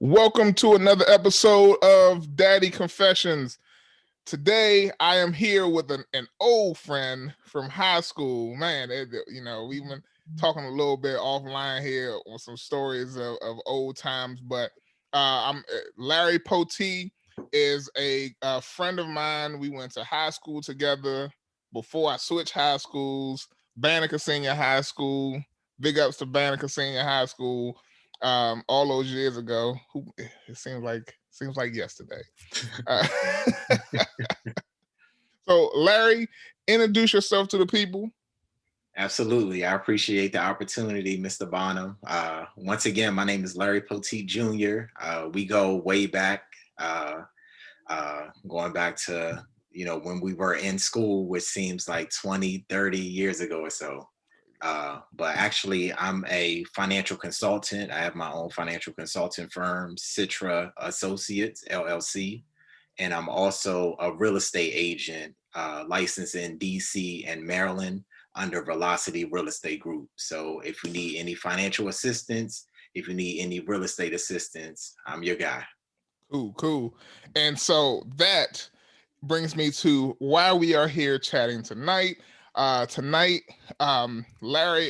Welcome to another episode of Daddy Confessions. Today, I am here with an old friend from high school. Man, we've been talking a little bit offline here on some stories of old times, but Larry Potee is a friend of mine. We went to high school together before I switched high schools, Banneker Senior High School. Big ups to Banneker Senior High School. All those years ago. It seems like yesterday. Uh, so, Larry, introduce yourself to the people. Absolutely. I appreciate the opportunity, Mr. Bonham. Once again, my name is Larry Potee Jr. We go way back, going back to, when we were in school, which seems like 20, 30 years ago or so. But actually, I'm a financial consultant. I have my own financial consulting firm, Citra Associates, LLC. And I'm also a real estate agent licensed in DC and Maryland under Velocity Real Estate Group. So if you need any financial assistance, if you need any real estate assistance, I'm your guy. Cool. And so that brings me to why we are here chatting tonight. Larry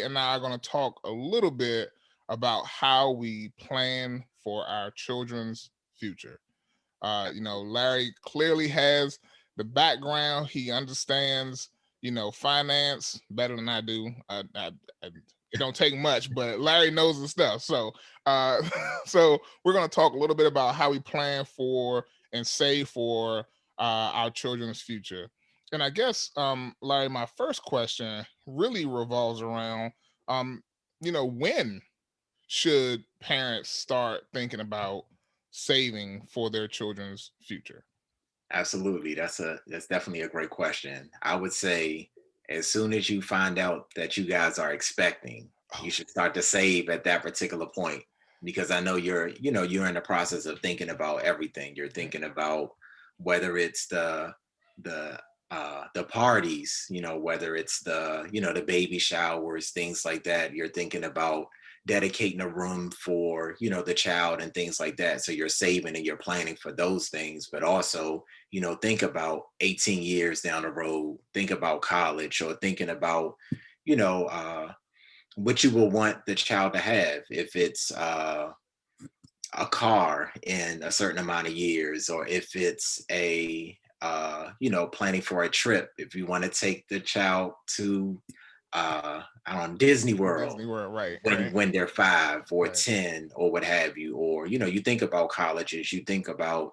and I are going to talk a little bit about how we plan for our children's future. Larry clearly has the background. He understands, finance better than I do. It don't take much, but Larry knows the stuff. So, so we're going to talk a little bit about how we plan for and save for our children's future. And I guess, Larry, my first question really revolves around, when should parents start thinking about saving for their children's future? Absolutely. That's definitely a great question. I would say as soon as you find out that you guys are expecting, you should start to save at that particular point. Because I know you're in the process of thinking about everything. You're thinking about whether it's the parties, whether it's the baby showers, things like that. You're thinking about dedicating a room for, the child and things like that. So you're saving and you're planning for those things, but also, think about 18 years down the road, think about college, or thinking about, you know, what you will want the child to have, if it's a car in a certain amount of years, or if it's planning for a trip, if you want to take the child to I don't know, Disney World, Right, when they're 5 or right. 10 or what have you, or you think about colleges, you think about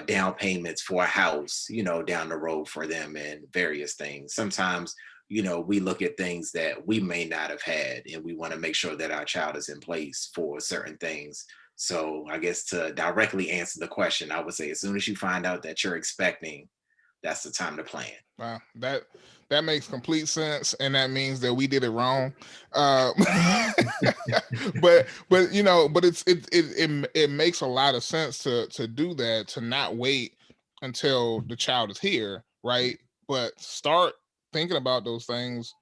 down payments for a house, down the road for them, and various things. Sometimes we look at things that we may not have had, and we want to make sure that our child is in place for certain things. So I guess to directly answer the question, I would say as soon as you find out that you're expecting, that's the time to plan. Wow, that makes complete sense, and that means that we did it wrong. But it makes a lot of sense to do that, to not wait until the child is here, right? But start thinking about those things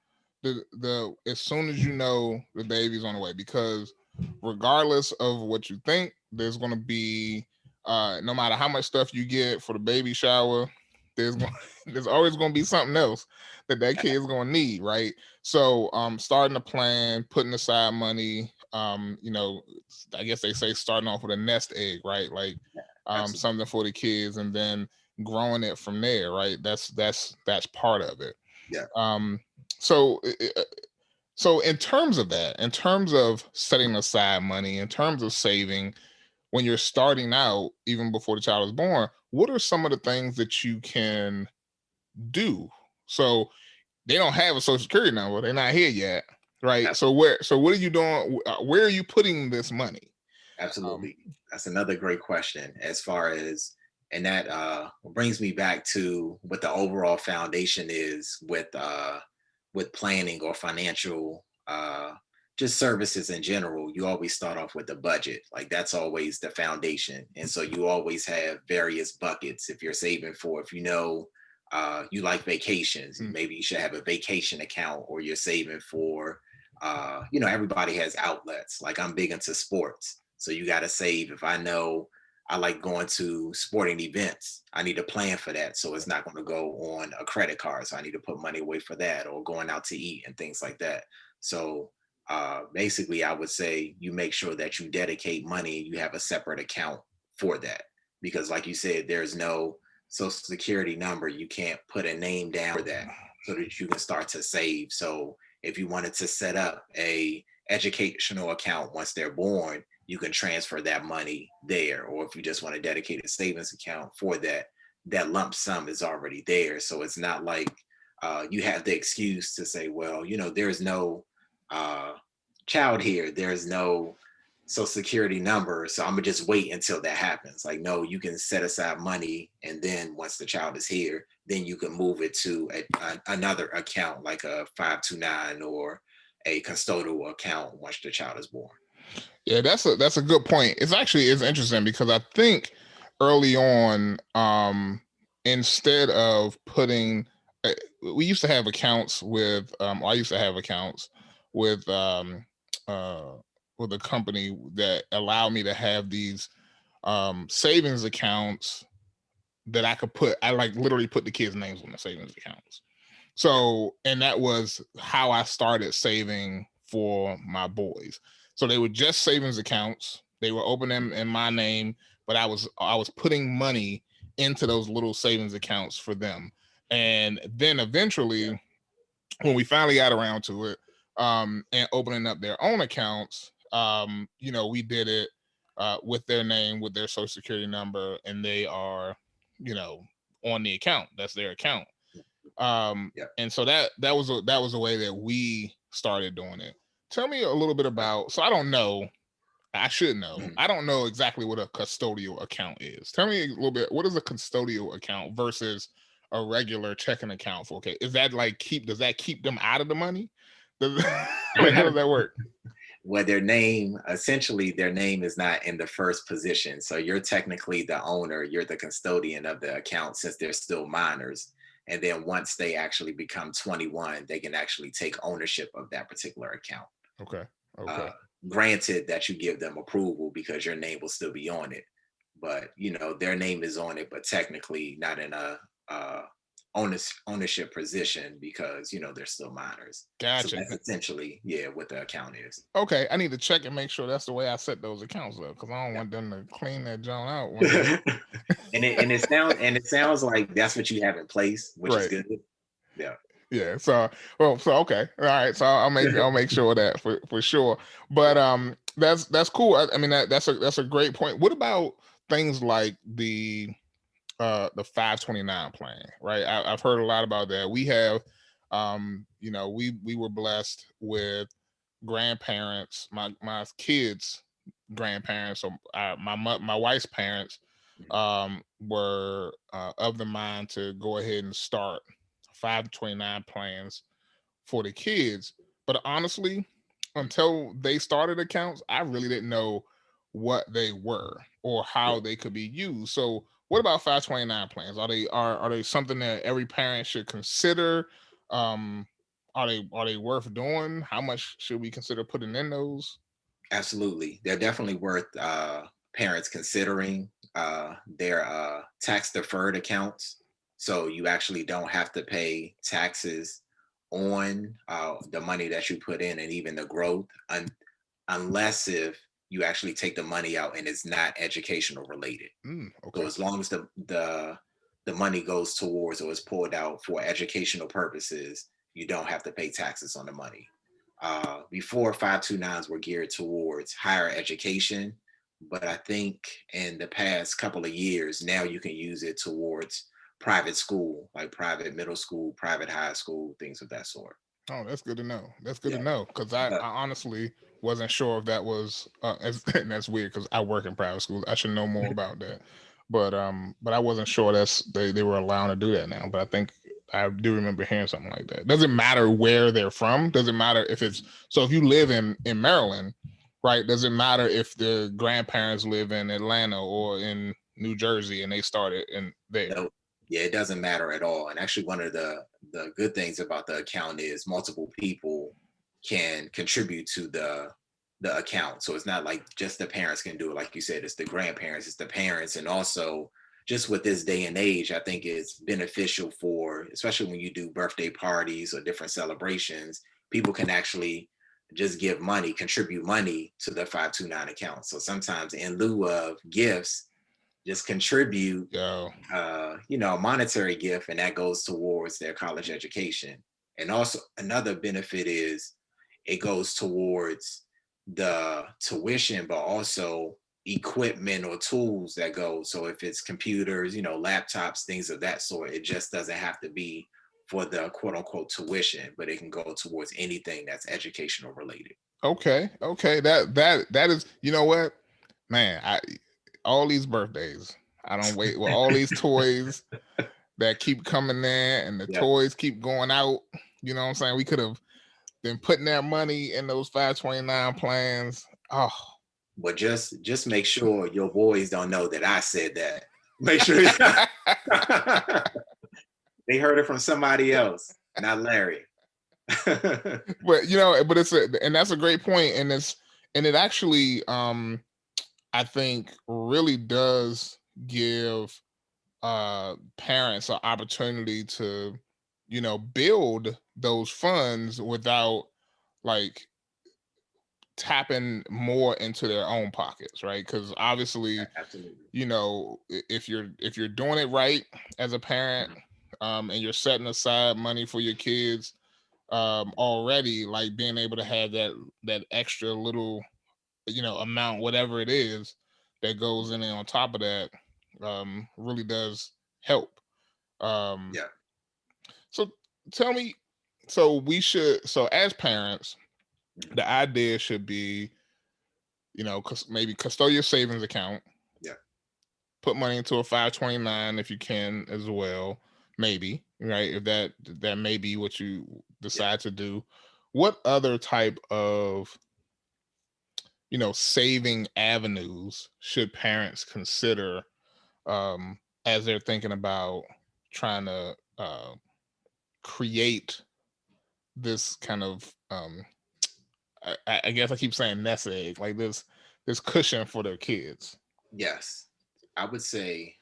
the as soon as you know the baby's on the way, because regardless of what you think, there's going to be no matter how much stuff you get for the baby shower, there's there's always going to be something else that kid's going to need, right? So starting to plan, putting aside money, I guess they say starting off with a nest egg, right? Like something for the kids, and then growing it from there, right? That's part of it. Yeah. So so in terms of that, in terms of setting aside money, in terms of saving, when you're starting out, even before the child is born, what are some of the things that you can do? So they don't have a social security number, they're not here yet, right? So what are you doing? Where are you putting this money? Absolutely. That's another great question, as far as, and that brings me back to what the overall foundation is with planning or financial just services in general. You always start off with the budget. Like, that's always the foundation. And so you always have various buckets. If you're saving for, if you like vacations, maybe you should have a vacation account, or you're saving for everybody has outlets. Like, I'm big into sports. So you got to save. If I know I like going to sporting events, I need to plan for that. So it's not going to go on a credit card. So I need to put money away for that, or going out to eat and things like that. So basically, I would say you make sure that you dedicate money, you have a separate account for that. Because, like you said, there's no social security number. You can't put a name down for that so that you can start to save. So if you wanted to set up a educational account once they're born, you can transfer that money there. Or if you just want a dedicated savings account for that, that lump sum is already there. So it's not like you have the excuse to say, well, there's no uh, child here, there's no social security number, so I'm gonna just wait until that happens. Like, no, you can set aside money, and then once the child is here, then you can move it to another account, like a 529 or a custodial account once the child is born. Yeah, that's a good point. It's interesting because I think early on, instead of putting, we used to have accounts with, I used to have accounts with uh with a company that allowed me to have these savings accounts that I like literally put the kids' names on the savings accounts. So, and that was how I started saving for my boys. So they were just savings accounts. They were open them in my name, but I was putting money into those little savings accounts for them. And then eventually, when we finally got around to it, and opening up their own accounts, we did it with their name, with their social security number, and they are, on the account. That's their account. Yeah. And so that was a way that we started doing it. Tell me a little bit about. So I don't know. I should know. Mhm. I don't know exactly what a custodial account is. Tell me a little bit. What is a custodial account versus a regular checking account for? Okay, is that like does that keep them out of the money? Like, how does that work? Well, essentially, their name is not in the first position. So you're technically the owner, you're the custodian of the account since they're still minors. And then once they actually become 21, they can actually take ownership of that particular account. Okay. Uh, Okay. Granted that you give them approval because your name will still be on it, but their name is on it, but technically not in a ownership position because they're still minors. So Gotcha. that's essentially, yeah, what the account is. Okay, I need to check and make sure that's the way I set those accounts up because I don't Yeah. want them to clean that joint out one day. and it sounds like that's what you have in place, which is Right. good. Yeah. Yeah. So okay. All right. So I'll make sure of that for sure. But that's cool. I mean that's a great point. What about things like the 529 plan, right? I've heard a lot about that. We have we were blessed with grandparents, my kids' grandparents, or my wife's parents, were of the mind to go ahead and start 529 plans for the kids. But honestly, until they started accounts, I really didn't know what they were or Yeah. how they could be used. So what about 529 plans? Are they something that every parent should consider? Um, are they worth doing? How much should we consider putting in those? Absolutely. They're definitely worth parents considering. They're tax deferred accounts. So you actually don't have to pay taxes on the money that you put in and even the growth unless if you actually take the money out and it's not educational related. So Okay. as long as the money goes towards or is pulled out for educational purposes, you don't have to pay taxes on the money. Before 529s were geared towards higher education, but I think in the past couple of years now you can use it towards private school, like private middle school, private high school, things of that sort. Oh, that's good to know. That's good to Yeah, know because I but honestly wasn't sure if that was, and that's weird because I work in private schools. I should know more about that, but I wasn't sure they were allowed to do that now. But I think I do remember hearing something like that. Does it matter where they're from? Does it matter if it's so? If you live in Maryland, right? Does it matter if the grandparents live in Atlanta or in New Jersey and they started in there? no, yeah, it doesn't matter at all. And actually, one of the good things about the account is multiple people can contribute to the account. So it's not like just the parents can do it. Like you said, it's the grandparents, it's the parents. And also just with this day and age, I think it's beneficial for, especially when you do birthday parties or different celebrations, people can actually just give money, contribute money to the 529 account. So sometimes in lieu of gifts, just contribute Yo, a monetary gift, and that goes towards their college education. And also another benefit is it goes towards the tuition, but also equipment or tools that go. So if it's computers, laptops, things of that sort, it just doesn't have to be for the quote unquote tuition, but it can go towards anything that's educational related. okay. That is, you know what, man. All these birthdays, I don't wait. Well, all these toys that keep coming in, and the Yeah. toys keep going out. You know what I'm saying? We could have been putting that money in those 529 plans. Oh, But just make sure your boys don't know that I said that. Make sure they heard it from somebody else, not Larry. but and that's a great point, and it actually, I think, really does give parents an opportunity to, build those funds without, like, tapping more into their own pockets, right? Because obviously, Absolutely. if you're doing it right as a parent, Mhm. and you're setting aside money for your kids, already, like, being able to have that extra little, amount, whatever it is, that goes in there on top of that, really does help. um Yeah. so tell me, so as parents, Mhm. the idea should be, maybe custodial savings account, Yeah. put money into a 529 if you can as well, maybe, right? If that may be what you Yeah. decide to do. What other type of, saving avenues should parents consider, as they're thinking about trying to create this kind of, I guess I keep saying nest egg, like this cushion for their kids. Yes. I would say,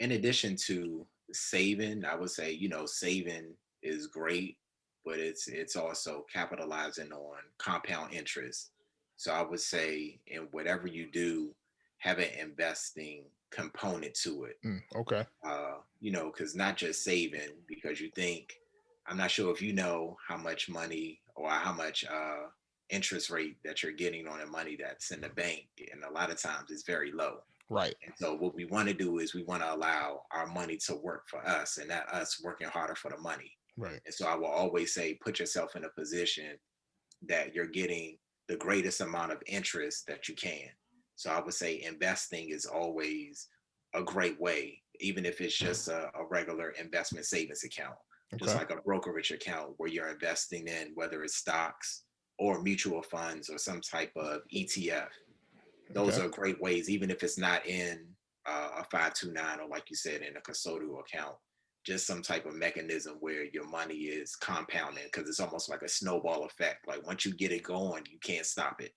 in addition to saving, I would say, saving is great, but it's also capitalizing on compound interest. So I would say in whatever you do, have an investing component to it. Okay. Because not just saving, because you think, I'm not sure if you know how much money or how much interest rate that you're getting on the money that's in the bank. And a lot of times it's very low. Right. And so what we want to do is we want to allow our money to work for us and not us working harder for the money. Right. And so I will always say, put yourself in a position that you're getting the greatest amount of interest that you can. So I would say investing is always a great way, even if it's just a regular investment savings account, just Okay. like a brokerage account where you're investing in whether it's stocks or mutual funds or some type of ETF. Those Okay. are great ways, even if it's not in a 529 or, like you said, in a custodial account, just some type of mechanism where your money is compounding because it's almost like a snowball effect. Like once you get it going, you can't stop it.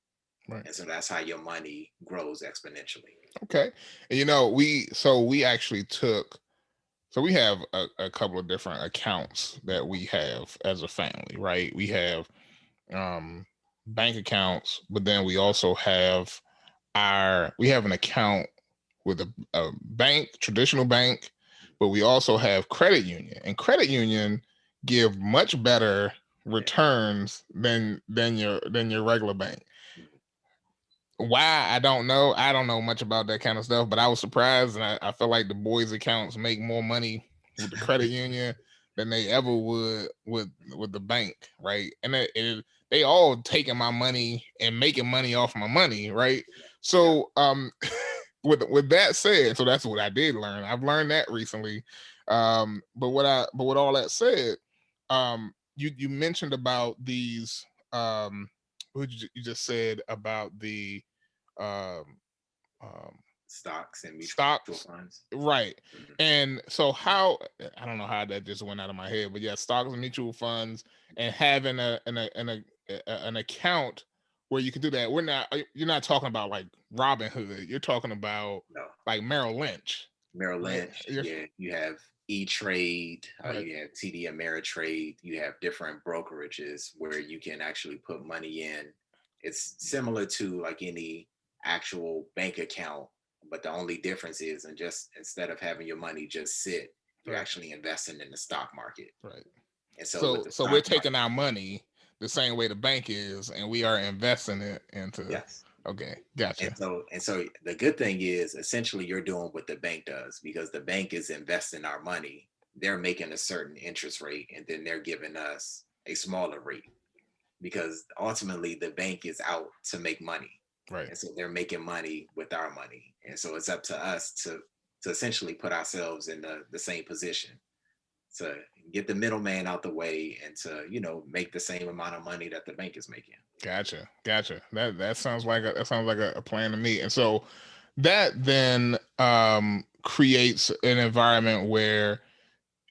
Right. And so that's how your money grows exponentially. Okay. And we actually took, so we have a couple of different accounts that we have as a family, right? We have, um bank accounts, but then we also have we have an account with a bank, traditional bank, but we also have credit union, and credit union give much better Yeah. returns than your regular bank. Why? I don't know. I don't know much about that kind of stuff, but I was surprised, and I feel like the boys' accounts make more money with the credit union than they ever would with the bank, right? And they all taking my money and making money off my money, right? Yeah. So, with that said, so that's what I did learn. I've learned that recently. But with all that said, you mentioned about these, what you just said about the, um, um, Stocks and mutual stocks, funds. right? Mhm. And so, how, I don't know how that just went out of my head, but yeah, stocks and mutual funds, and having an account where you can do that. You're not talking about like Robin Hood. You're talking about No. like Merrill Lynch, Merrill right? Lynch, yeah, you have E-Trade, Right. you have TD Ameritrade, you have different brokerages where you can actually put money in. It's similar to like any actual bank account, but the only difference is, and just instead of having your money just sit, you're Right. actually investing in the stock market. Right. And so with So the so we're stock market, taking our money the same way the bank is, and we are investing it into. yes. Okay, gotcha. And so the good thing is essentially you're doing what the bank does because the bank is investing our money. They're making a certain interest rate and then they're giving us a smaller rate because ultimately the bank is out to make money. Right. And so they're making money with our money. And so it's up to us to essentially put ourselves in the same position to get the middleman out the way and to, make the same amount of money that the bank is making. Gotcha. Gotcha. That sounds like a plan to me. And so that then creates an environment where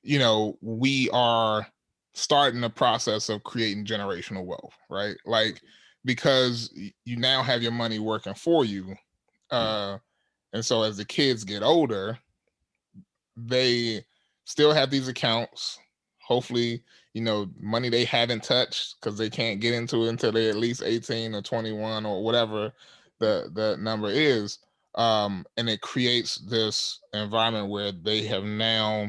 we are starting the process of creating generational wealth, right? Like because you now have your money working for you. And so as the kids get older, they still have these accounts. Hopefully, money they haven't touched because they can't get into it until they're at least 18 or 21 or whatever the number is. And it creates this environment where they have now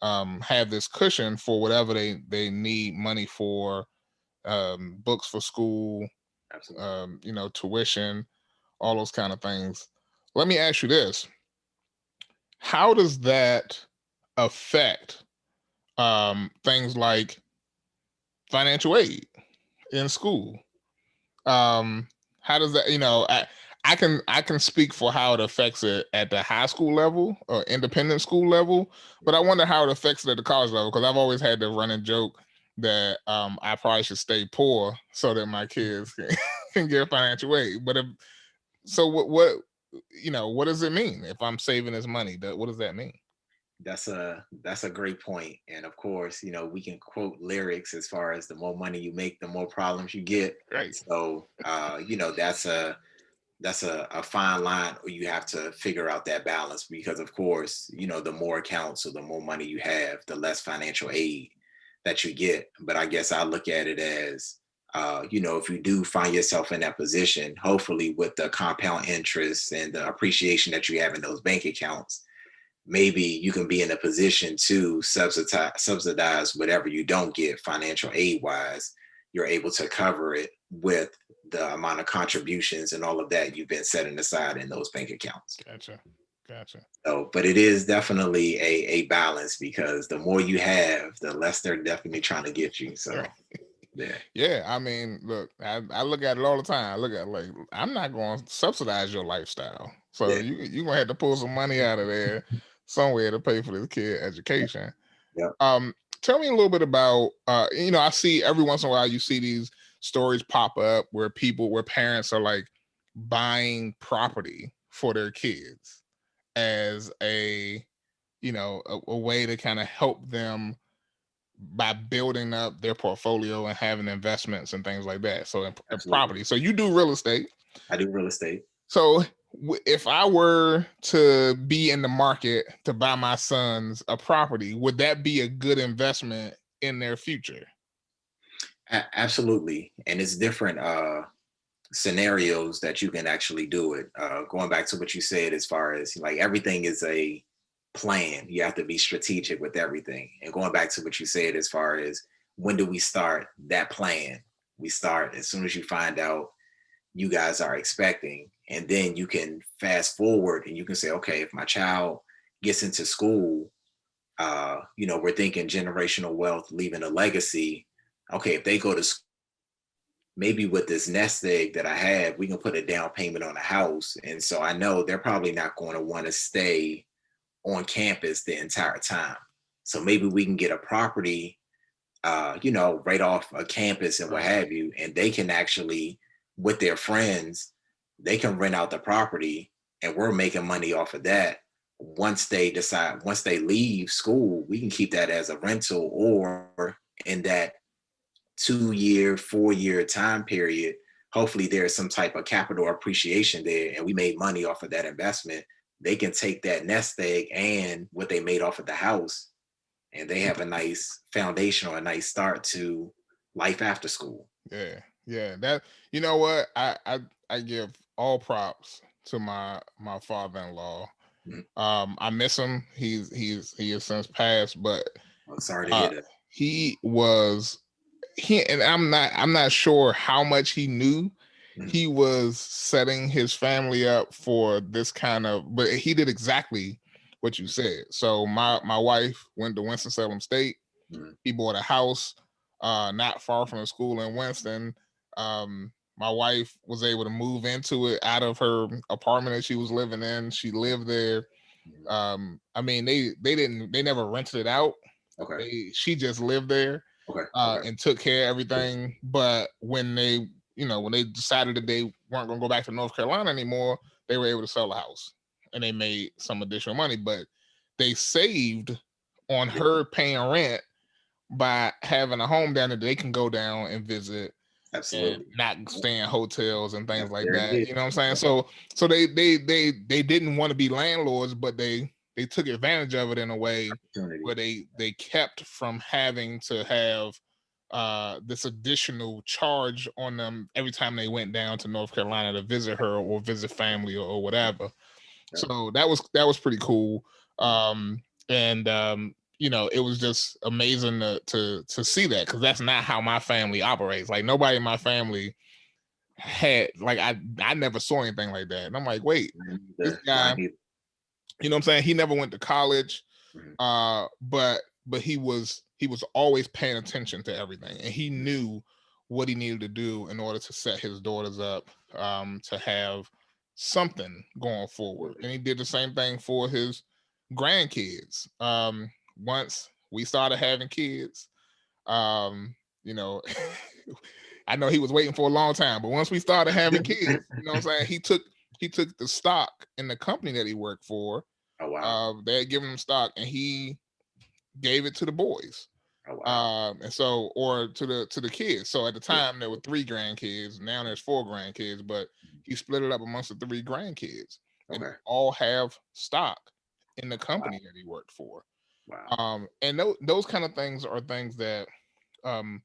have this cushion for whatever they need money for, books for school, Absolutely. tuition, all those kind of things. Let me ask you this: how does that affect things like financial aid in school? How does that, I can speak for how it affects it at the high school level or independent school level, but I wonder how it affects it at the college level because I've always had the running joke that I probably should stay poor so that my kids can get financial aid. But what does it mean if I'm saving this money? What does that mean? That's a great point. And of course, we can quote lyrics as far as the more money you make, the more problems you get. Right. So that's a fine line where you have to figure out that balance because of course, the more accounts or the more money you have, the less financial aid that you get. But I guess I look at it as if you do find yourself in that position, hopefully with the compound interest and the appreciation that you have in those bank accounts, maybe you can be in a position to subsidize whatever you don't get financial aid wise. You're able to cover it with the amount of contributions and all of that you've been setting aside in those bank accounts. Gotcha. Gotcha. So, but it is definitely a balance because the more you have, the less they're definitely trying to get you. So, Right. yeah, Yeah, I mean, look, I look at it all the time. I look at it like I'm not going to subsidize your lifestyle, so yeah, you gonna have to pull some money out of there somewhere to pay for this kid education. yeah, Tell me a little bit about I see every once in a while you see these stories pop up where parents are like buying property for their kids as a way to kind of help them by building up their portfolio and having investments and things like that. So in absolutely. property. So you do real estate. I do real estate. So if I were to be in the market to buy my sons a property, would that be a good investment in their future? Absolutely. And it's different scenarios that you can actually do it. Going back to what you said, as far as like everything is a plan, you have to be strategic with everything. And going back to what you said, as far as when do we start that plan? We start as soon as you find out you guys are expecting, and then you can fast forward and you can say, okay, if my child gets into school, we're thinking generational wealth, leaving a legacy. Okay, if they go to maybe with this nest egg that I have, we can put a down payment on a house. And so I know they're probably not going to want to stay on campus the entire time. So maybe we can get a property, right off a campus and what Right. have you. And they can actually, with their friends, they can rent out the property and we're making money off of that. Once they leave school, we can keep that as a rental or in that 2 year, 4 year time period, hopefully there's some type of capital appreciation there and we made money off of that investment. They can take that nest egg and what they made off of the house, and they have a nice foundation or a nice start to life after school. Yeah, yeah. That, you know what? I give all props to my father-in-law. Mhm. I miss him. He has since passed, but I'm sorry to uh hear that. he was he and I'm not sure how much he knew Mhm. he was setting his family up for this kind of, but he did exactly what you said. So my wife went to Winston-Salem State. Mhm. He bought a house not far from the school in Winston. My wife was able to move into it out of her apartment that she was living in. She lived there. Mhm. I mean, they never rented it out. Okay. She just lived there Okay. Okay. and took care of everything. But when when they decided that they weren't going to go back to North Carolina anymore, they were able to sell the house and they made some additional money. But they saved on Yeah, her paying rent by having a home down there they can go down and visit and absolutely. not stay in hotels and things Yep, like there it that. is. You know what I'm saying? Yep. So they didn't want to be landlords, but they took advantage of it in a way where Opportunity. they kept from having to have this additional charge on them every time they went down to North Carolina to visit her or visit family or whatever. Yep. So that was pretty cool. And it was just amazing to see that, because that's not how my family operates. Like nobody in my family had, like, I never saw anything like that. And I'm like, wait, Mine this either. guy, Mine either. you know what I'm saying? He never went to college, Mhm. but he was always paying attention to everything, and he knew what he needed to do in order to set his daughters up to have something going forward. Absolutely. And he did the same thing for his grandkids. Once we started having kids, um, you know, I know he was waiting for a long time, but once we started having kids, you know what I'm saying, he took the stock in the company that he worked for. Oh wow. They had given him stock, and he gave it to the boys. Oh wow. And so, or to the kids. So at the Yeah. time there were three grandkids. Now there's four grandkids, but he split it up amongst the three grandkids, and they Okay. all have stock in the Wow. company that he worked for. Wow. And those kind of things are things that um,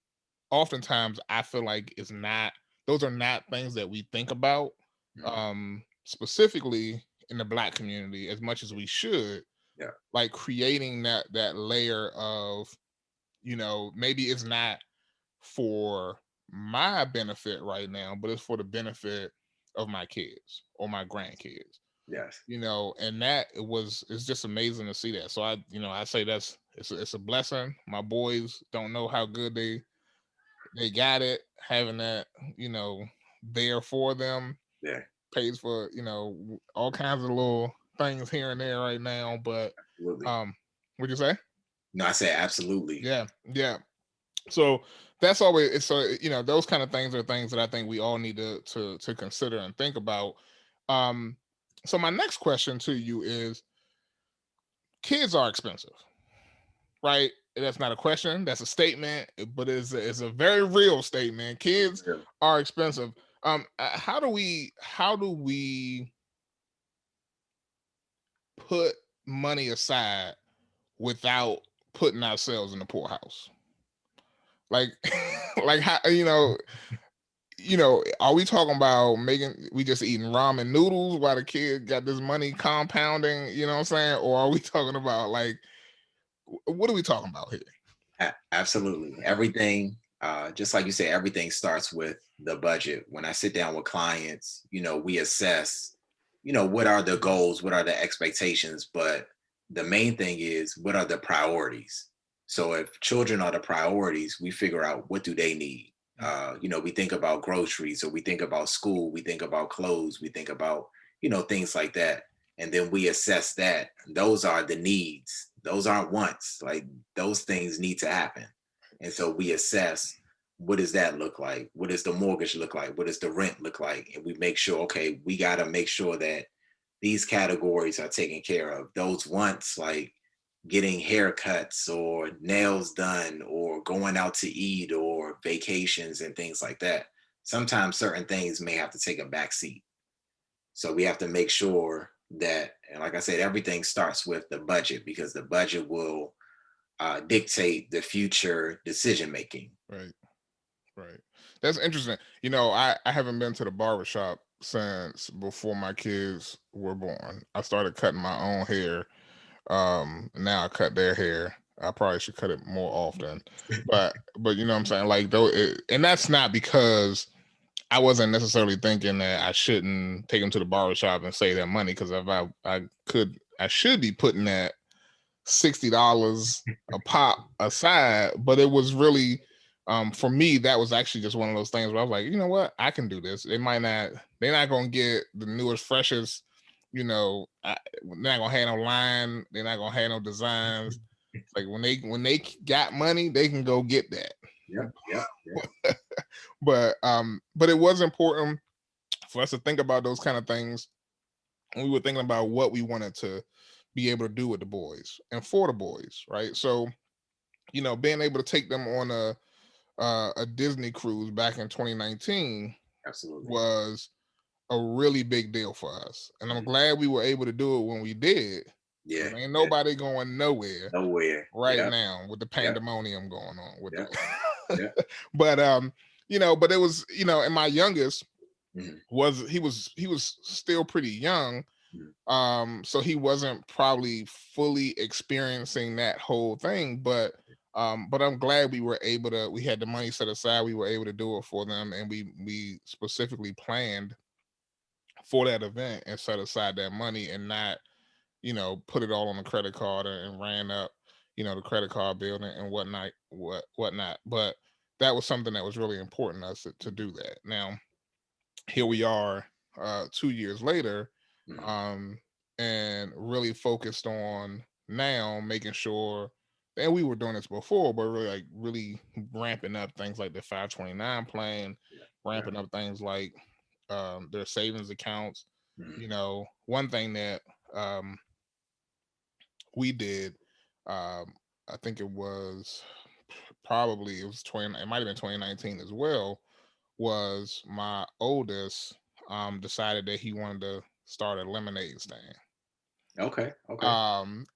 oftentimes I feel like is not, those are not things that we think about Mhm. specifically in the Black community as much as we should, Yeah. like creating that layer of, maybe it's not for my benefit right now, but it's for the benefit of my kids or my grandkids. Yes. And that it's just amazing to see that. So I say it's a blessing. My boys don't know how good they got it, having that, there for them, Yeah. pays for, all kinds of little things here and there right now. But Absolutely. um what'd you say? No, I say absolutely. Yeah, yeah. So that's always it's so those kind of things are things that I think we all need to consider and think about. Um so my next question to you is, kids are expensive, right? That's not a question, that's a statement, but it's a very real statement. Kids Real. are expensive. How do we put money aside without putting ourselves in the poorhouse? Like like how are we talking about we just eating ramen noodles while the kid got this money compounding, you know what I'm saying? Or are we talking about, like, what are we talking about here? Absolutely. Everything, just like you said, everything starts with the budget. When I sit down with clients, we assess, what are the goals, what are the expectations, but the main thing is what are the priorities. So if children are the priorities, we figure out what do they need. We think about groceries or we think about school, we think about clothes, we think about, things like that. And then we assess that. Those are the needs. Those aren't wants. Like those things need to happen. And so we assess, what does that look like? What does the mortgage look like? What does the rent look like? And we make sure, okay, we got to make sure that these categories are taken care of. Those wants, like getting haircuts or nails done or going out to eat or vacations and things like that, sometimes certain things may have to take a back seat. So we have to make sure that, and like I said, everything starts with the budget, because the budget will dictate the future decision making. Right. Right. That's interesting. I haven't been to the barber shop since before my kids were born. I started cutting my own hair. Now I cut their hair. I probably should cut it more often. But you know what I'm saying? Like though and that's not because I wasn't necessarily thinking that I shouldn't take them to the barber shop and save their money, because if I should be putting that $60 a pop aside. But it was really for me, that was actually just one of those things where I was like, you know what, I can do this. They're not gonna get the newest, freshest, they're not gonna have no line, they're not gonna have no designs. Like when they got money, they can go get that. Yep, yep, yep. But it was important for us to think about those kind of things. And we were thinking about what we wanted to be able to do with the boys and for the boys, right? So, being able to take them on a Disney cruise back in 2019 Absolutely. was a really big deal for us, and I'm Mhm. glad we were able to do it when we did. Yeah, Because ain't yeah. nobody going nowhere Nowhere. right Yep, now with the yep, pandemonium going on with yep, the yep. but but it was, and my youngest Mhm, he was still pretty young. mhm. So he wasn't probably fully experiencing that whole thing, but I'm glad we had the money set aside, we were able to do it for them, and we specifically planned for that event and set aside that money, and not put it all on the credit card and ran up the credit card bill and whatnot. But that was something that was really important to us to do that. Now here we are 2 years later, Mhm. um and really focused on now making sure, and we were doing this before, but really ramping up things like the 529 plan, Yeah, yeah. ramping up things like their savings accounts. Mhm. One thing that um we did, I think it was 20, it might have been 2019 as well, was my oldest decided that he wanted to start a lemonade stand. Okay, okay.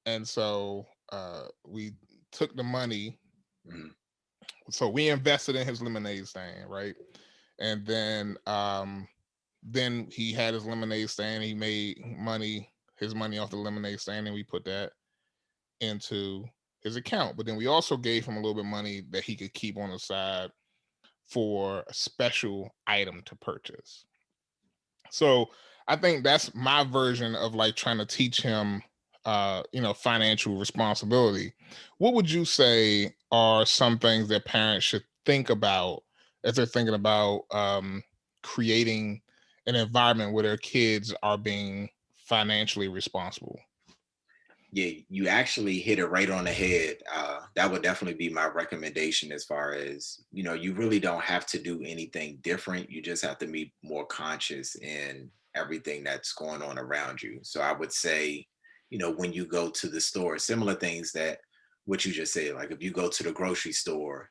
And so we took the money, Mhm. so we invested in his lemonade stand, right? And then he had his lemonade stand, he made his money off the lemonade stand, and we put that into his account. But then we also gave him a little bit of money that he could keep on the side for a special item to purchase. So I think that's my version of like trying to teach him financial responsibility. What would you say are some things that parents should think about as they're thinking about creating an environment where their kids are being financially responsible? Yeah, you actually hit it right on the head. That would definitely be my recommendation, as far as, you really don't have to do anything different. You just have to be more conscious in everything that's going on around you. So I would say, when you go to the store, similar things that what you just said, like if you go to the grocery store,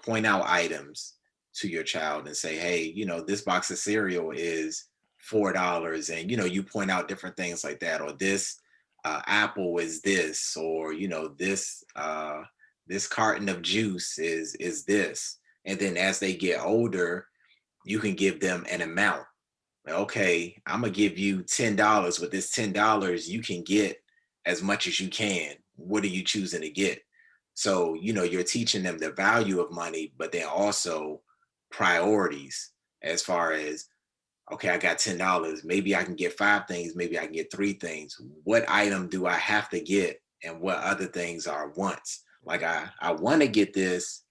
point out items to your child and say, hey, this box of cereal is $4. And, you point out different things like that, or this apple is this, or this carton of juice is this. And then as they get older, you can give them an amount. Like, okay, I'm gonna give you $10. With this $10 you can get as much as you can. What are you choosing to get? So you're teaching them the value of money, but then also priorities, as far as, okay, I got $10. Maybe I can get five things. Maybe I can get three things. What item do I have to get? And what other things are wants? Like I want to get this,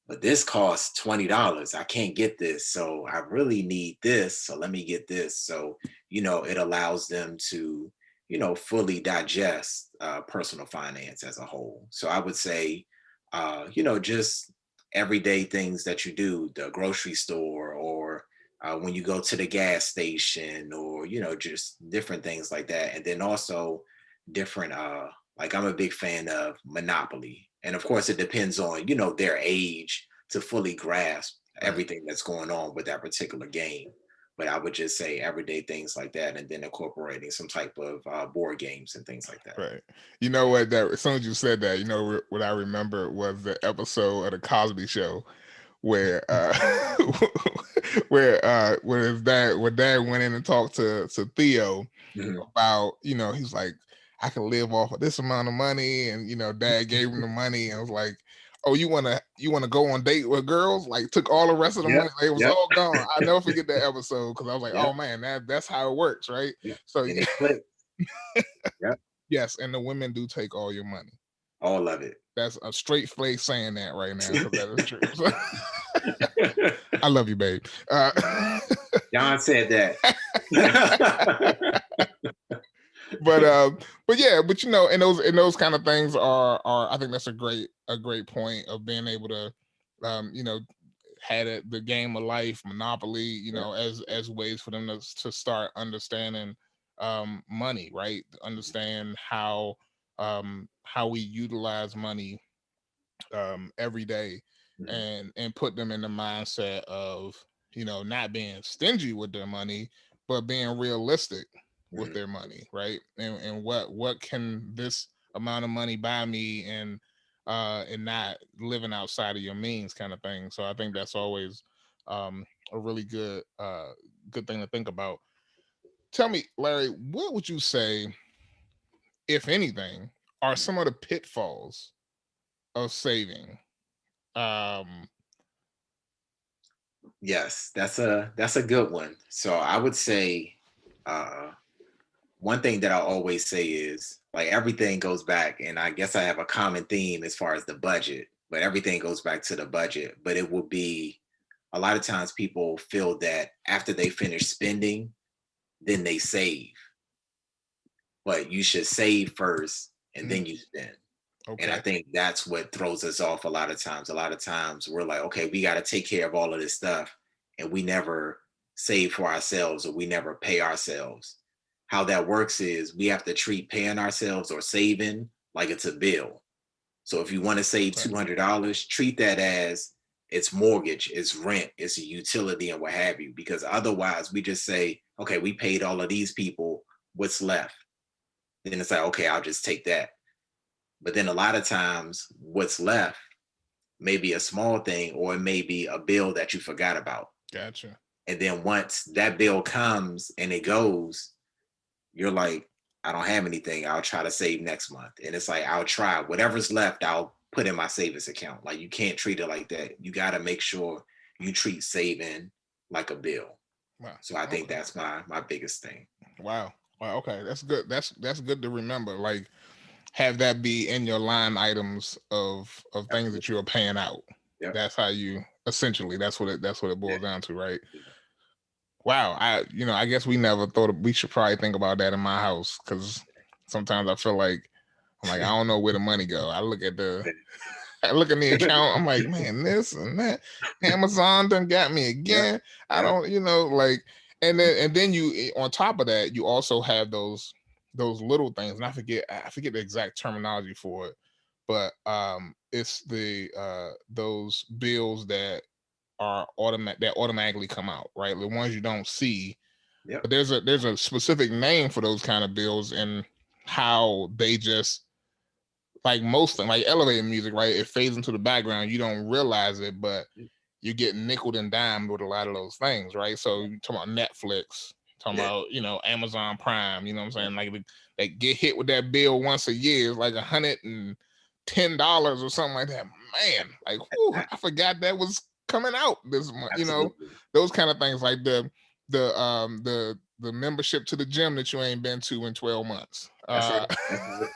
but this costs $20. I can't get this. So I really need this. So let me get this. So, it allows them to, fully digest personal finance as a whole. So I would say, just everyday things that you do, the grocery store, or when you go to the gas station, or, just different things like that. And then also different, like I'm a big fan of Monopoly. And of course, it depends on, their age to fully grasp Right. everything that's going on with that particular game. But I would just say everyday things like that, and then incorporating some type of board games and things like that. Right. You know what? That as soon as you said that, you know what I remember was the episode of the Cosby Show where where his dad went in and talked to Theo Mhm. about, he's like, I can live off of this amount of money, and dad gave him the money and was like, oh, you wanna go on date with girls? Like, took all the rest of the Yep, money, it was yep, all gone. I never forget that episode because I was like, yep, oh man, that's how it works, right? yep. So And it clicked. Yep, yes, and the women do take all your money. all of it. That's a straight face saying that right now because that is true. So, I love you, babe. John said that. But yeah, but and those kind of things are I think that's a great point of being able to um you know had the game of life, Monopoly, Yep. as ways for them to start understanding money, right? Understand how we utilize money every day, Mhm, and put them in the mindset of not being stingy with their money, but being realistic with mhm. their money, right? And what can this amount of money buy me, and not living outside of your means, kind of thing. So I think that's always a really good thing to think about. Tell me, Larry, what would you say, if anything, are some of the pitfalls of saving? um Yes, that's a good one. So I would say uh one thing that I always say is like everything goes back, and I guess I have a common theme as far as the budget, but everything goes back to the budget. But it will be a lot of times people feel that after they finish spending, then they save, but you should save first and mm, then you spend. And I okay. think that's what throws us off a lot of times. A lot of times we're like, okay, we got to take care of all of this stuff. And we never save for ourselves, or we never pay ourselves. How that works is we have to treat paying ourselves or saving like it's a bill. So if you want to save Right. $200, treat that as it's mortgage, it's rent, it's a utility, and what have you. Because otherwise, we just say, okay, we paid all of these people, what's left? Then it's like, okay, I'll just take that. But then a lot of times, what's left may be a small thing, or it may be a bill that you forgot about. Gotcha. And then once that bill comes and it goes, you're like, I don't have anything. I'll try to save next month. And it's like, I'll try whatever's left, I'll put in my savings account. Like, you can't treat it like that. You got to make sure you treat saving like a bill. Wow. So I think Okay. that's my biggest thing. Wow. Wow. Okay. That's good. That's good to remember. Like, have that be in your line items of things that Absolutely. you're paying out. Yep. That's how you essentially. That's what it Yeah. boils down to, right? Wow. I guess we never thought we should probably think about that in my house, because sometimes I feel like I'm like, I don't know where the money go. I look at the account. I'm like, man, this and that. Amazon done got me Yep. again. I Yep. don't, like, and then you, on top of that, you also have those little things, and I forget the exact terminology for it, but it's those bills that automatically come out, right? The ones you don't see, Yep. but there's a specific name for those kind of bills, and how they just, like most things, like elevator music, right? It fades into the background. You don't realize it, but you get nickled and dimed with a lot of those things, right? So you talking about Netflix, talking Yeah. about Amazon Prime. You know what I'm Yeah. saying? Like they get hit with that bill once a year, it's like $110 or something like that. Man, like, whew, A- I forgot that was coming out this month. Absolutely. Those kind of things, like the membership to the gym that you ain't been to in 12 months. That's it. That's it.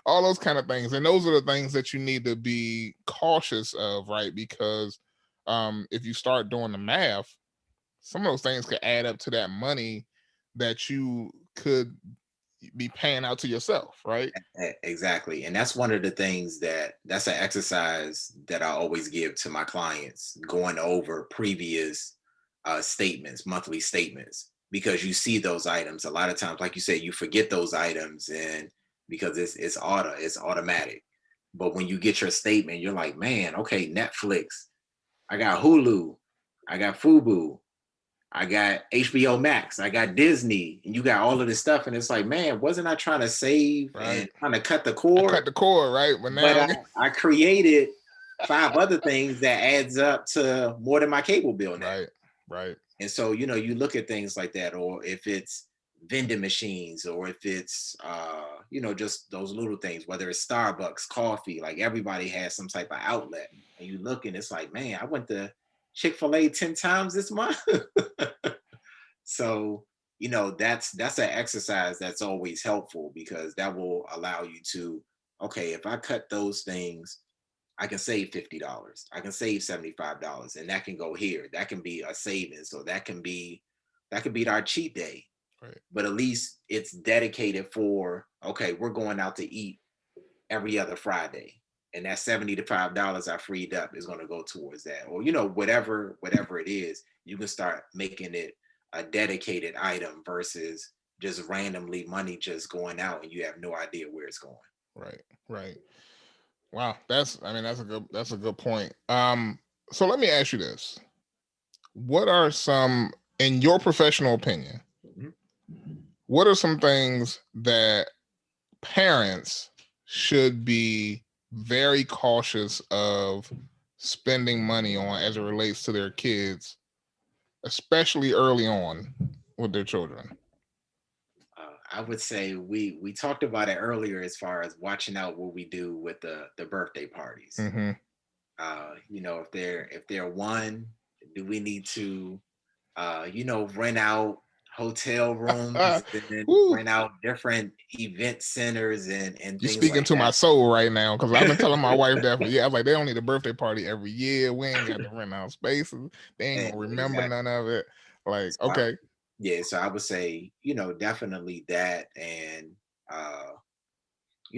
All those kind of things, and those are the things that you need to be cautious of, right? Because if you start doing the math, some of those things could add up to that money that you could be paying out to yourself, right? Exactly. And that's one of the things that's an exercise that I always give to my clients, going over previous statements, monthly statements, because you see those items a lot of times. Like you said, you forget those items, and because it's automatic. But when you get your statement, you're like, man, okay, Netflix, I got Hulu. I got Fubu, I got HBO Max, I got Disney, and you got all of this stuff. And it's like, man, wasn't I trying to save Right. and trying to cut the I cord? cut the cord, right? But But now, I created 5 other things that adds up to more than my cable bill now. right, right, And so, you look at things like that, or if it's vending machines, or if it's, just those little things, whether it's Starbucks, coffee, like everybody has some type of outlet. And you look and it's like, man, I went to Chick-fil-A 10 times this month. So, that's an exercise that's always helpful, because that will allow you to, okay, if I cut those things, I can save $50. I can save $75, and that can go here. That can be a savings. So that could be our cheat day. right, But at least it's dedicated for, okay, we're going out to eat every other Friday. And that $75 I freed up is going to go towards that. Or, whatever it is, you can start making it a dedicated item versus just randomly money just going out and you have no idea where it's going. right, right. Wow, that's a good point. So let me ask you this: what are some, in your professional opinion, Mhm. what are some things that parents should be very cautious of spending money on as it relates to their kids, especially early on with their children? I would say we talked about it earlier as far as watching out what we do with the birthday parties. Mm-hmm. If they're one, do we need to rent out hotel rooms and Woo. rent out different event centers and You things speaking like to my that? soul right now, because I've been telling my wife that for years. I was like, they don't need a birthday party every year. We ain't got to rent out spaces. They ain't gonna remember Exactly. none of it. Like, So okay, yeah, so I would say, definitely that. And uh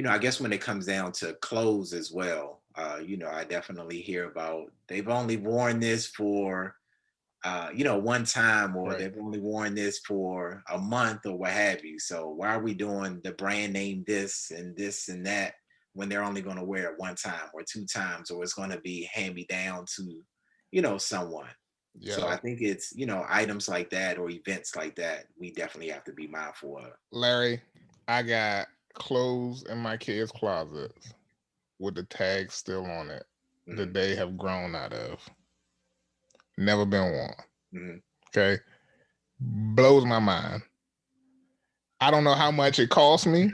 I guess when it comes down to clothes as well, I definitely hear about they've only worn this for one time, or right, they've only worn this for a month, or what have you. So why are we doing the brand name this and that when they're only going to wear it one time or two times, or it's going to be hand me down to, someone. So yeah, I think it's, items like that or events like that, we definitely have to be mindful of. Larry, I got clothes in my kids' closets with the tag still on it that Mhm, they have grown out of, never been worn. mhm, Okay, blows my mind. I don't know how much it cost me,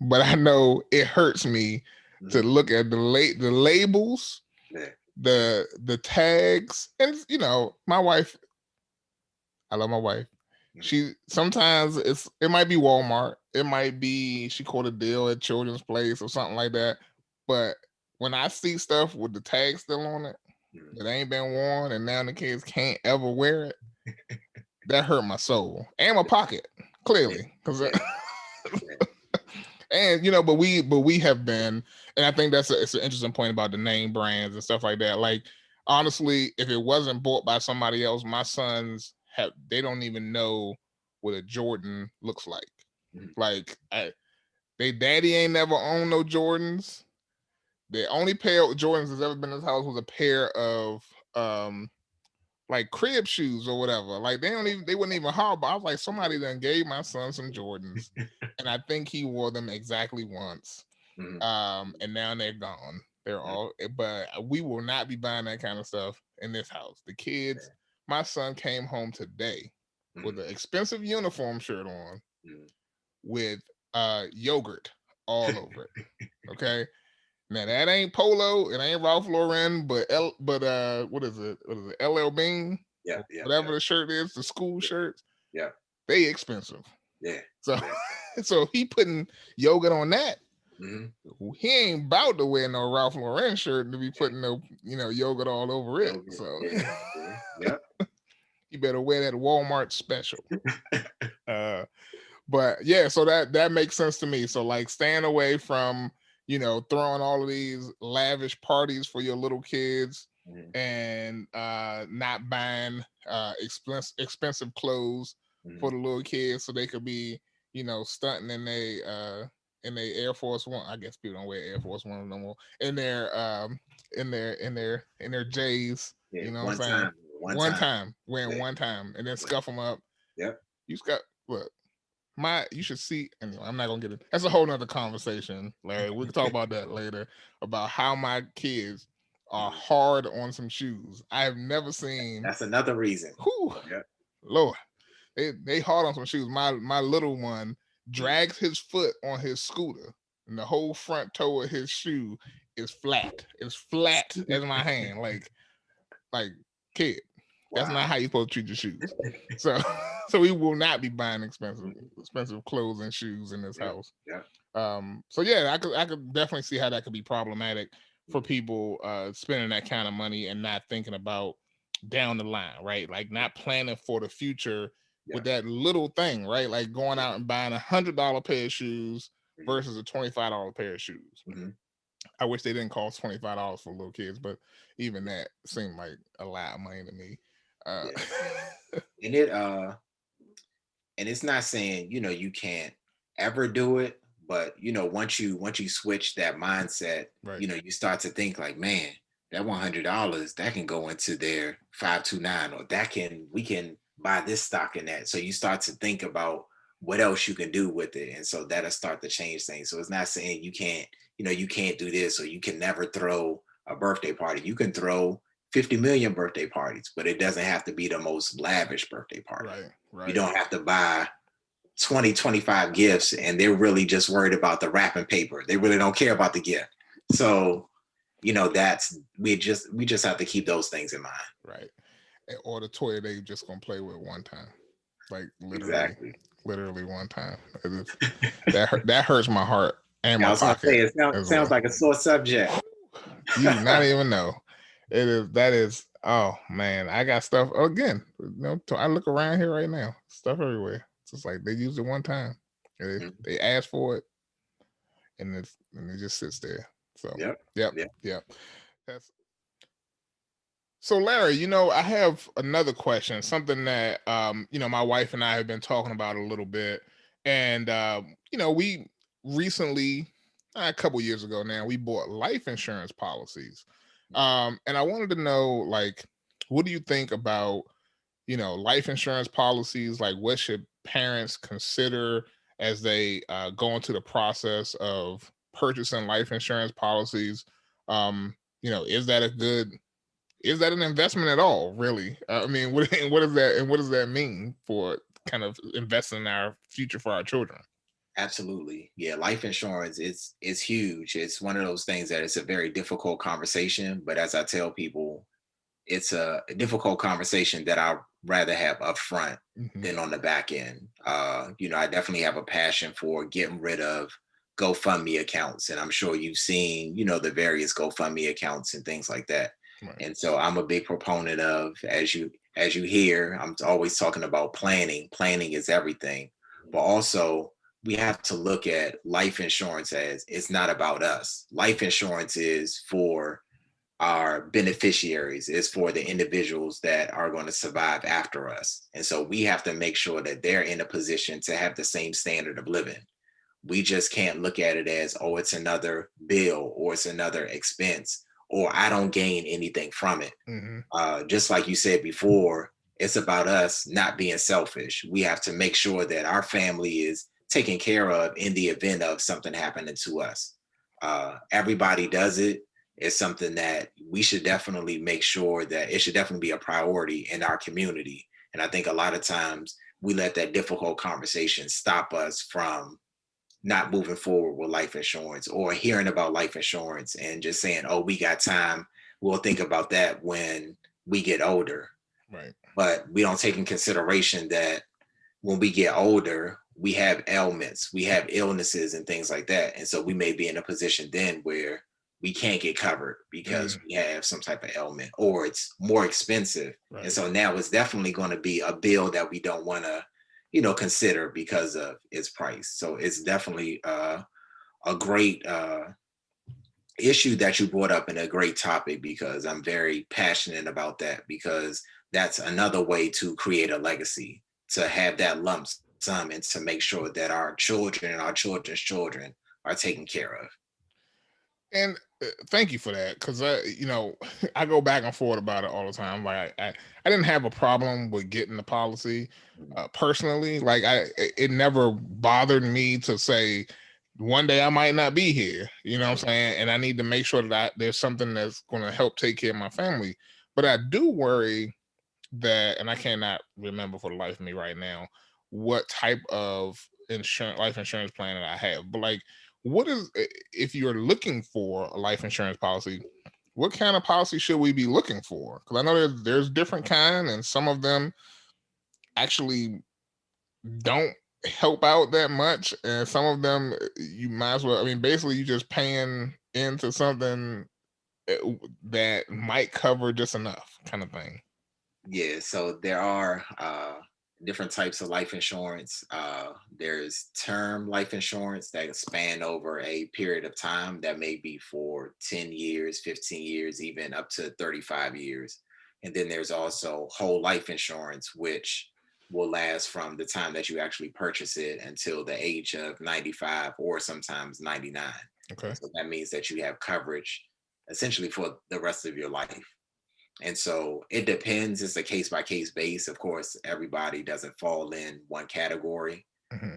but I know it hurts me to mhm. look at the labels, Yeah. the tags, and my wife. I love my wife. Mhm. She sometimes it might be Walmart, it might be she caught a deal at Children's Place or something like that. But when I see stuff with the tag still on it Mhm. that ain't been worn and now the kids can't ever wear it, that hurt my soul and my pocket Yeah. clearly because. Yeah. Yeah. And but we have been, and I think it's an interesting point about the name brands and stuff like that. Like honestly, if it wasn't bought by somebody else, my sons they don't even know what a Jordan looks like. Mhm. Like they daddy ain't never owned no Jordans. The only pair of Jordans that's ever been in his house was a pair of like crib shoes or whatever. Like they wouldn't even harbor. I was like, somebody done gave my son some Jordans, and I think he wore them exactly once. Mhm. And now they're gone. They're Mhm. all, but we will not be buying that kind of stuff in this house. The kids, my son came home today with Mhm. an expensive uniform shirt on Mhm. with yogurt all over it. Okay. Now that ain't Polo, it ain't Ralph Lauren, what is it? What is it? LL Bean, Yeah. Yeah. whatever Yeah. the shirt is, the school Yeah. shirts, Yeah. they expensive. Yeah. So Yeah. so he putting yogurt on that. Mhm. He ain't about to wear no Ralph Lauren shirt to be Yeah. putting no, yogurt all over it. Yoga. So Yeah. Yeah. Yeah. you better wear that Walmart special. Uh, but yeah, so that makes sense to me. So like staying away from, throwing all of these lavish parties for your little kids Mhm. and not buying expensive clothes for Mhm. the little kids so they could be, stunting in their Air Force One. I guess people don't wear Air Force One no more. In their J's, Yeah. you know what I'm One saying? time. one One time. time, win Yeah. one time, and then Yeah. scuff them up. Yep. You got look. You should see. Anyway, I'm not gonna get it. That's a whole nother conversation, Larry. We can talk about that later. About how my kids are Mhm. hard on some shoes. I have never seen. That's another reason. Whew, Yeah. Lord, they hard on some shoes. My little one Mhm. drags his foot on his scooter, and the whole front toe of his shoe is flat. It's flat as my hand. Like kid. That's not Wow. how you're supposed to treat your shoes. So so we will not be buying Mhm. expensive clothes and shoes in this Yeah. house. Yeah. So yeah, I could definitely see how that could be problematic for Mhm. people spending that kind of money and not thinking about down the line, right? Like not planning for the future Yeah. with that little thing, right? Like going Yeah. out and buying $100 pair of shoes Mhm. versus a $25 pair of shoes. Mhm. I wish they didn't cost $25 for little kids, but even that seemed like a lot of money to me. Uh, Yeah. And it and it's not saying, you can't ever do it, but once you switch that mindset, right, you start to think like, man, that $100 that can go into their 529, or we can buy this stock in that. So you start to think about what else you can do with it, and so that'll start to change things. So it's not saying you can't do this, or you can never throw a birthday party. You can throw 50 million birthday parties, but it doesn't have to be the most lavish birthday party. right, You right. don't have to buy 20, 25 gifts, and they're really just worried about the wrapping paper. They really don't care about the gift. So, that's we just have to keep those things in mind. Right. Or the toy they just gonna play with one time. Like Exactly. literally one time. That hurts my heart and Yeah, I my was gonna say pocket it as sounds well. like a sore subject. You do not even know. That is oh man, I got stuff again. I look around here right now, stuff everywhere. It's just like they used it one time. Mhm. They asked for it and it just sits there. So Yep. yep, Yep. yep. That's So Larry, I have another question, something that my wife and I have been talking about a little bit. And we recently, a couple years ago now, we bought life insurance policies. And I wanted to know, like, what do you think about, life insurance policies? Like, what should parents consider as they go into the process of purchasing life insurance policies? Is that an investment at all, really? I mean, what does that mean for kind of investing in our future for our children? Absolutely. Yeah, life insurance is huge. It's one of those things that it's a very difficult conversation, but as I tell people, it's a difficult conversation that I'd rather have up front Hmm. than on the back end. I definitely have a passion for getting rid of GoFundMe accounts, and I'm sure you've seen, the various GoFundMe accounts and things like that. Right. And so I'm a big proponent of, as you hear, I'm always talking about planning. Planning is everything, but also we have to look at life insurance as it's not about us. Life insurance is for our beneficiaries, is for the individuals that are going to survive after us. And so we have to make sure that they're in a position to have the same standard of living. We just can't look at it as, oh, it's another bill, or it's another expense, or I don't gain anything from it. Hmm. Just like you said before, it's about us not being selfish. We have to make sure that our family is taken care of in the event of something happening to us. Everybody does it. It's something that we should definitely make sure that it should definitely be a priority in our community. And I think a lot of times we let that difficult conversation stop us from not moving forward with life insurance, or hearing about life insurance and just saying, oh, we got time. We'll think about that when we get older. Right. But we don't take in consideration that when we get older, we have ailments, we have illnesses and things like that. And so we may be in a position then where we can't get covered because Mm, we have some type of ailment, or it's more expensive. And right. so now it's definitely going to be a bill that we don't want to, consider because of its price. So it's definitely a great issue that you brought up, and a great topic, because I'm very passionate about that, because that's another way to create a legacy, to have that lump sum, and to make sure that our children and our children's children are taken care of. And thank you for that, because I go back and forth about it all the time. Like I didn't have a problem with getting the policy personally. Like it never bothered me to say one day I might not be here. You know what I'm saying? And I need to make sure that there's something that's going to help take care of my family. But I do worry that, and I cannot remember for the life of me right now what type of life insurance plan that I have. But like, what is, if you're looking for a life insurance policy, what kind of policy should we be looking for? Because I know there's different kind, and some of them actually don't help out that much, and some of them you might as well. I mean, basically, you just paying into something that might cover just enough, kind of thing. Yeah, so there are different types of life insurance. There's term life insurance that span over a period of time that may be for 10 years, 15 years, even up to 35 years. And then there's also whole life insurance, which will last from the time that you actually purchase it until the age of 95 or sometimes 99. Okay. So that means that you have coverage essentially for the rest of your life. And so it depends. It's a case by case base. Of course, everybody doesn't fall in one category. Hmm.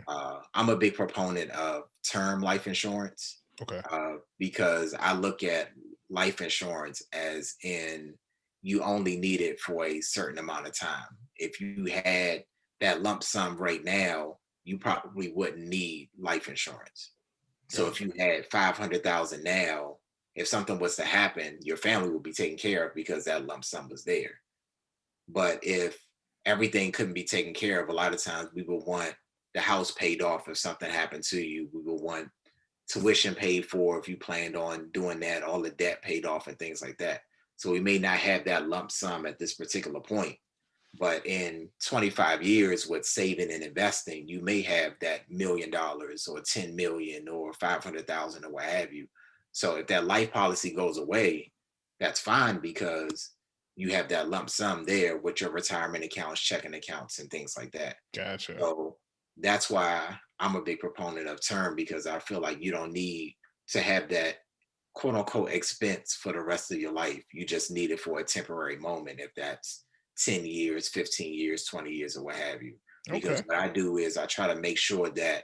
I'm a big proponent of term life insurance Okay. because I look at life insurance as in you only need it for a certain amount of time. If you had that lump sum right now, you probably wouldn't need life insurance. So if Gotcha. you had 500,000 now, if something was to happen, your family would be taken care of because that lump sum was there. But if everything couldn't be taken care of, a lot of times we would want the house paid off if something happened to you. We would want tuition paid for if you planned on doing that, all the debt paid off and things like that. So we may not have that lump sum at this particular point. But in 25 years with saving and investing, you may have that $1 million or 10 million or 500,000 or what have you. So if that life policy goes away, that's fine because you have that lump sum there with your retirement accounts, checking accounts, and things like that. Gotcha. So that's why I'm a big proponent of term because I feel like you don't need to have that quote unquote expense for the rest of your life. You just need it for a temporary moment, if that's 10 years, 15 years, 20 years, or what have you. Because Okay. what I do is I try to make sure that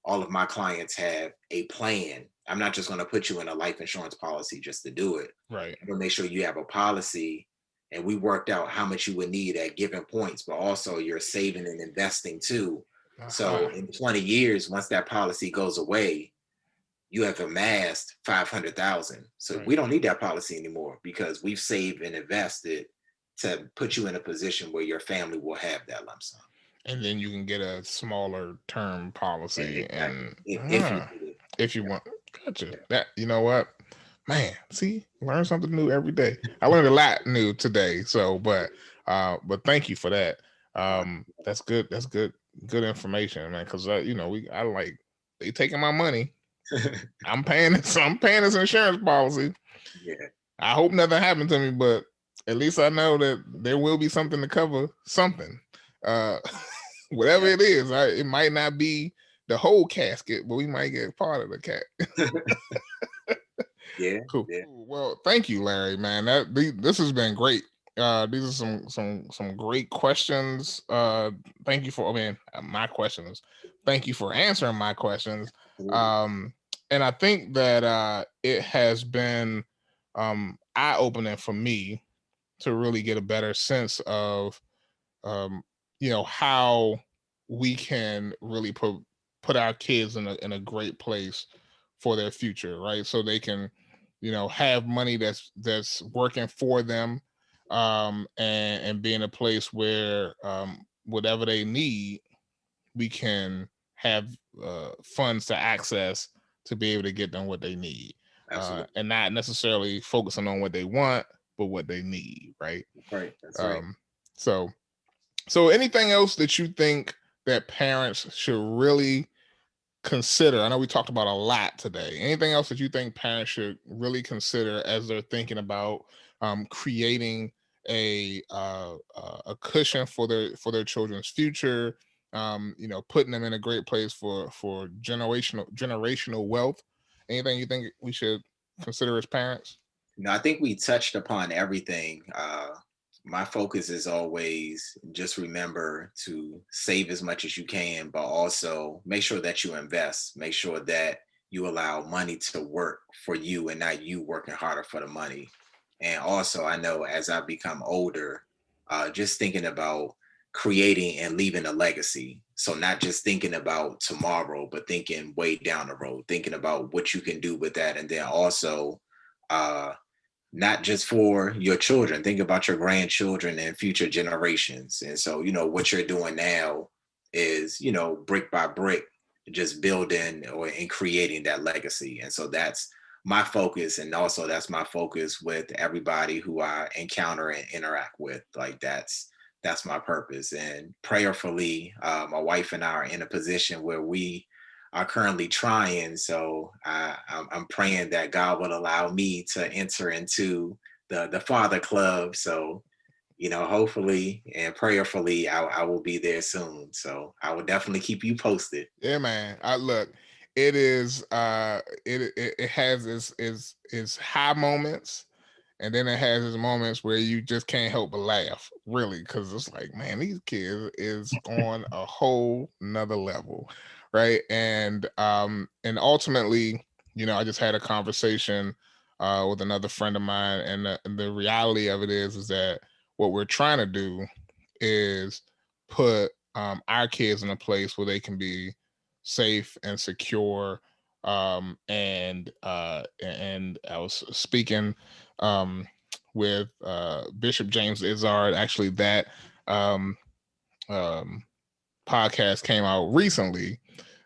all of my clients have a plan. I'm not just going to put you in a life insurance policy just to do it. Right. I'm going to make sure you have a policy and we worked out how much you would need at given points, but also you're saving and investing too. So Aha. in 20 years, once that policy goes away, you have amassed 500,000. So Right. we don't need that policy anymore because we've saved and invested to put you in a position where your family will have that lump sum. And then you can get a smaller term policy, Exactly. and If you need it. if you want. Gotcha. That, you know what, man. See, learn something new every day. I learned a lot new today. So, but thank you for that. That's good. That's good. Good information, man. Because I like, they taking my money. I'm paying this. I'm paying this insurance policy. Yeah, I hope nothing happened to me, but at least I know that there will be something to cover something. Uh, whatever yeah. it is, it might not be the whole casket, but we might get part of the cat. Yeah, Cool. yeah. Well, thank you, Larry. Man, this has been great. These are some great questions. Thank you for. I mean, my questions. Thank you for answering my questions. Absolutely. Um, and I think that it has been eye opening for me to really get a better sense of um, how we can really put our kids in a great place for their future, right? So they can, have money that's working for them, and be in a place where whatever they need, we can have funds to access to be able to get them what they need, Absolutely. and not necessarily focusing on what they want, but what they need, right? Right. That's right. Um, so so anything else that you think that parents should really consider? I know we talked about a lot today. Anything else that you think parents should really consider as they're thinking about creating a cushion for their children's future? Putting them in a great place for generational wealth. Anything you think we should consider as parents? I think we touched upon everything. My focus is always just remember to save as much as you can, but also make sure that you invest. Make sure that you allow money to work for you and not you working harder for the money. And also, I know as I become older, just thinking about creating and leaving a legacy. So, not just thinking about tomorrow, but thinking way down the road, thinking about what you can do with that. And then also, uh, not just for your children, think about your grandchildren and future generations. And so, what you're doing now is, brick by brick, just building or and creating that legacy. And so that's my focus. And also that's my focus with everybody who I encounter and interact with. Like that's my purpose. And prayerfully, my wife and I are in a position where we are currently trying. So I'm praying that God will allow me to enter into the Father Club. So, hopefully and prayerfully, I will be there soon. So I will definitely keep you posted. Yeah, man. I look, it is it has its high moments, and then it has its moments where you just can't help but laugh, really, because it's like, man, these kids is on a whole nother level, right? And ultimately, I just had a conversation with another friend of mine, and the reality of it is that what we're trying to do is put our kids in a place where they can be safe and secure. And I was speaking with Bishop James Izzard. Actually, that um, um, podcast came out recently,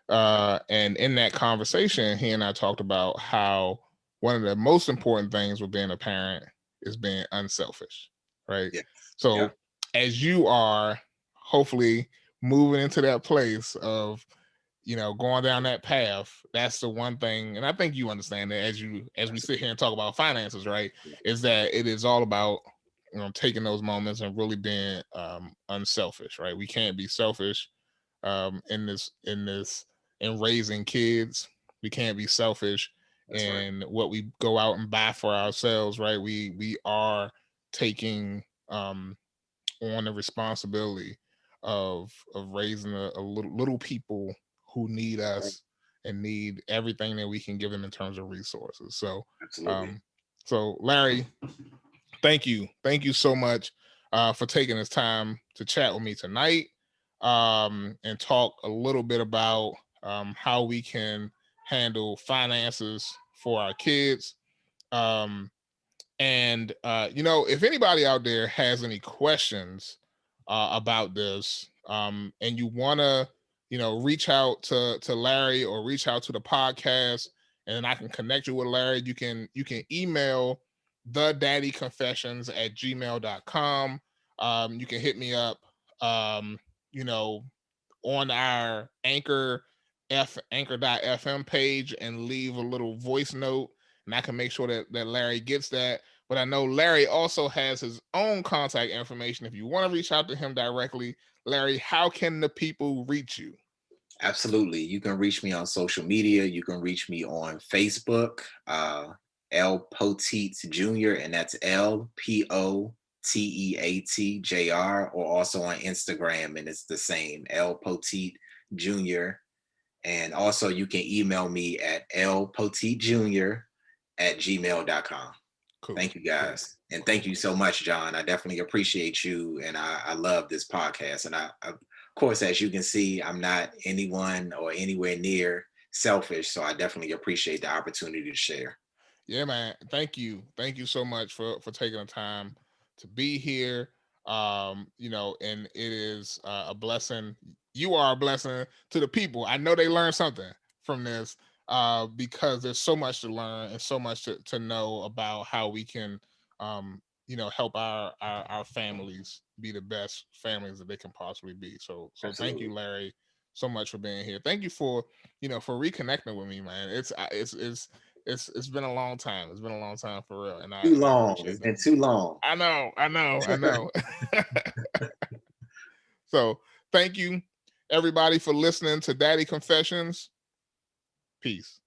and in that conversation, he and I talked about how one of the most important things with being a parent is being unselfish, right? Yeah. So Yeah. as you are hopefully moving into that place of going down that path, that's the one thing, and I think you understand that as we sit here and talk about finances, right, is that it is all about taking those moments and really being unselfish, right? We can't be selfish in raising kids. We can't be selfish That's right. in what we go out and buy for ourselves, right? We are taking on the responsibility of raising a little people who need Right. us and need everything that we can give them in terms of resources. So Absolutely. um so Larry, thank you so much for taking this time to chat with me tonight, and talk a little bit about how we can handle finances for our kids. um, and if anybody out there has any questions about this, and you want to, reach out to Larry or reach out to the podcast, and I can connect you with Larry. You can email the daddy confessions at gmail.com. You can hit me up, you know, on our anchor.fm page and leave a little voice note, and I can make sure that Larry gets that. But I know Larry also has his own contact information. If you want to reach out to him directly, Larry, how can the people reach you? Absolutely. You can reach me on social media. You can reach me on Facebook, L Poteet Jr., and that's LPOTEATJR, or also on Instagram, and it's the same, L Poteet Jr. And also you can email me at lpoteetjr@gmail.com. Cool, Thank you cool. guys. And thank you so much, John. I definitely appreciate you. And I love this podcast. And of course, as you can see, I'm not anyone or anywhere near selfish. So I definitely appreciate the opportunity to share. Yeah, man. Thank you so much for taking the time to be here. And it is a blessing. You are a blessing to the people. I know they learned something from this, because there's so much to learn and so much to know about how we can help our families be the best families that they can possibly be. So thank you, Absolutely. Larry, so much for being here. Thank you for reconnecting with me, man. It's been a long time. It's been a long time for real, and I Too and I long. appreciate It's that. been too long. I know. So thank you, everybody, for listening to Daddy Confessions. Peace.